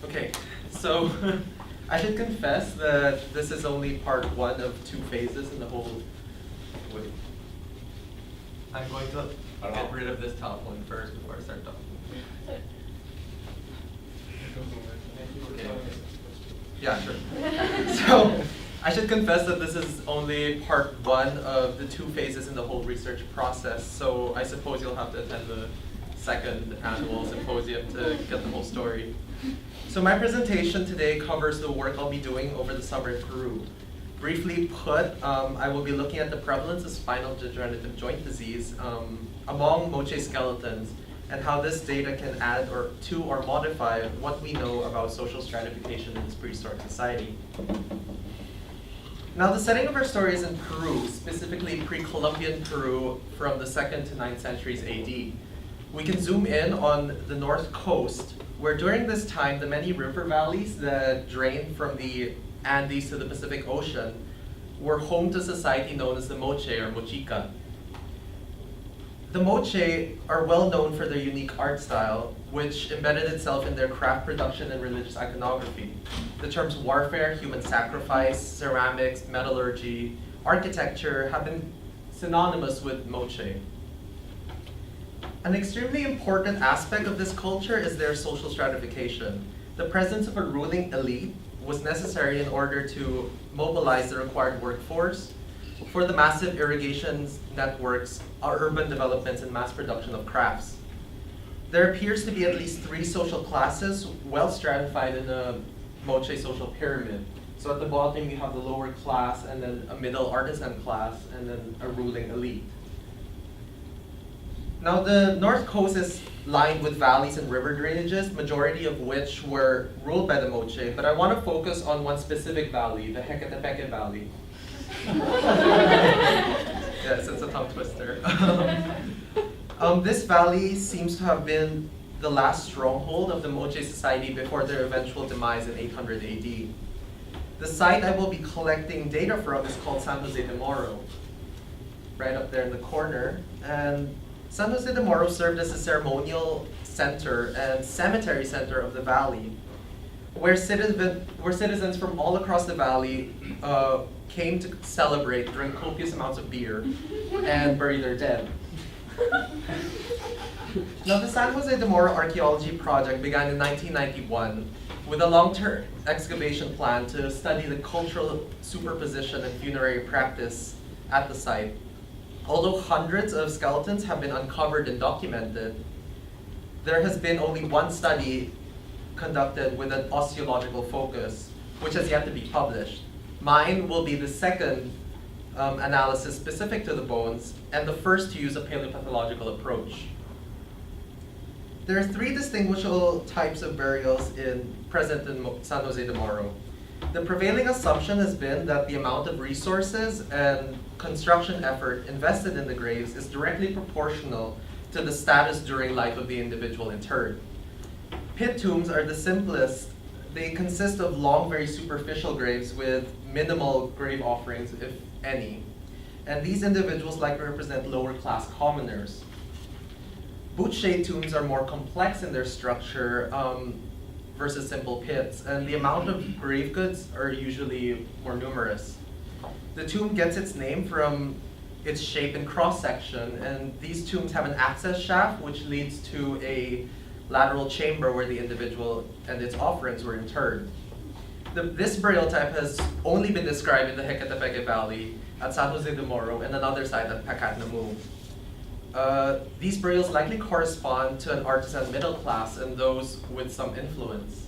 Okay, so I should confess that this is only part one of two phases in the whole. Wait. I'm going to get rid of this top one first before I start talking. Okay. Yeah, sure. So I should confess that this is only part one of the two phases in the whole research process. So I suppose you'll have to attend the second annual symposium to get the whole story. So my presentation today covers the work I'll be doing over the summer in Peru. Briefly put, I will be looking at the prevalence of spinal degenerative joint disease among Moche skeletons and how this data can add to or modify what we know about social stratification in this prehistoric society. Now the setting of our story is in Peru, specifically pre-Columbian Peru from the 2nd to 9th centuries AD. We can zoom in on the north coast, where during this time the many river valleys that drain from the Andes to the Pacific Ocean were home to society known as the Moche or Mochica. The Moche are well known for their unique art style, which embedded itself in their craft production and religious iconography. The terms warfare, human sacrifice, ceramics, metallurgy, architecture have been synonymous with Moche. An extremely important aspect of this culture is their social stratification. The presence of a ruling elite was necessary in order to mobilize the required workforce for the massive irrigation networks, urban developments, and mass production of crafts. There appears to be at least three social classes well stratified in the Moche social pyramid. So at the bottom you have the lower class, and then a middle artisan class, and then a ruling elite. Now the north coast is lined with valleys and river drainages, majority of which were ruled by the Moche, but I want to focus on one specific valley, the Hecatepeke Valley. Yes, it's a tongue twister. This valley seems to have been the last stronghold of the Moche society before their eventual demise in 800 AD. The site I will be collecting data from is called San Jose de Moro, right up there in the corner. And San Jose de Moro served as a ceremonial center and cemetery center of the valley, where citizens from all across the valley came to celebrate, drink copious amounts of beer, and bury their dead. Now the San Jose de Moro archaeology project began in 1991 with a long-term excavation plan to study the cultural superposition and funerary practice at the site. Although hundreds of skeletons have been uncovered and documented, there has been only one study conducted with an osteological focus, which has yet to be published. Mine will be the second analysis specific to the bones, and the first to use a paleopathological approach. There are three distinguishable types of burials present in San Jose de Moro. The prevailing assumption has been that the amount of resources and construction effort invested in the graves is directly proportional to the status during life of the individual interred. Pit tombs are the simplest. They consist of long, very superficial graves with minimal grave offerings, if any. And these individuals likely represent lower class commoners. Boot-shaped tombs are more complex in their structure versus simple pits, and the amount of grave goods are usually more numerous. The tomb gets its name from its shape and cross-section, and these tombs have an access shaft which leads to a lateral chamber where the individual and its offerings were interred. This burial type has only been described in the Hecatepeke Valley, at San Jose de Moro, and another site at Pacatnamu. These burials likely correspond to an artisan middle class and those with some influence.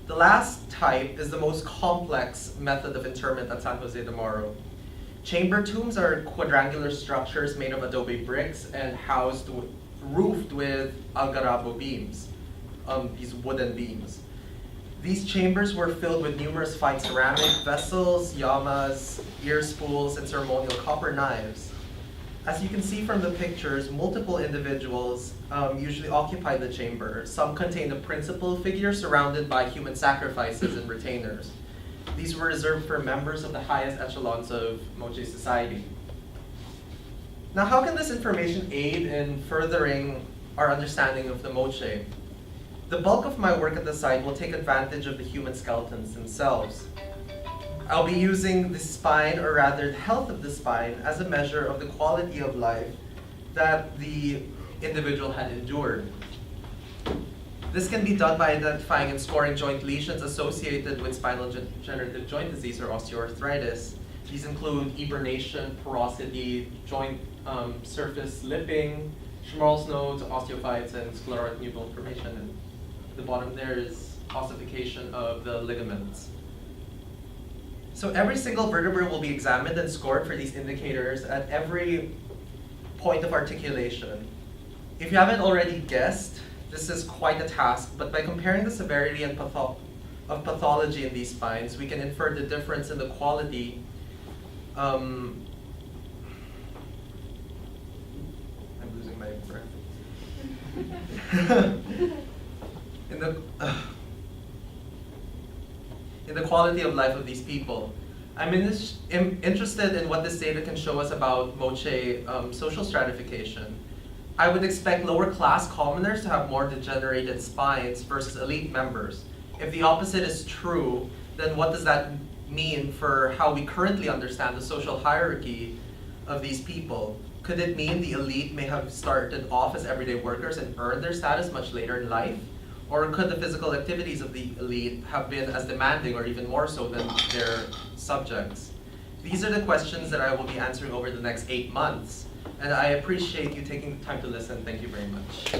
The last type is the most complex method of interment at San Jose de Moro. Chamber tombs are quadrangular structures made of adobe bricks and roofed with algarabo beams, these wooden beams. These chambers were filled with numerous fine ceramic vessels, yamas, ear spools, and ceremonial copper knives. As you can see from the pictures, multiple individuals usually occupy the chamber. Some contain a principal figure surrounded by human sacrifices and retainers. These were reserved for members of the highest echelons of Moche society. Now, how can this information aid in furthering our understanding of the Moche? The bulk of my work at the site will take advantage of the human skeletons themselves. I'll be using the spine, or rather the health of the spine, as a measure of the quality of life that the individual had endured. This can be done by identifying and scoring joint lesions associated with spinal degenerative joint disease or osteoarthritis. These include eburnation, porosity, joint surface lipping, Schmorl's nodes, osteophytes, and sclerotic new bone formation. And at the bottom there is ossification of the ligaments. So every single vertebra will be examined and scored for these indicators at every point of articulation. If you haven't already guessed, this is quite a task, but by comparing the severity and of pathology in these spines, we can infer the difference in the quality I'm losing my breath. In the quality of life of these people. I'm interested in what this data can show us about Moche social stratification. I would expect lower class commoners to have more degenerated spines versus elite members. If the opposite is true, then what does that mean for how we currently understand the social hierarchy of these people? Could it mean the elite may have started off as everyday workers and earned their status much later in life? Or could the physical activities of the elite have been as demanding or even more so than their subjects? These are the questions that I will be answering over the next 8 months. And I appreciate you taking the time to listen. Thank you very much.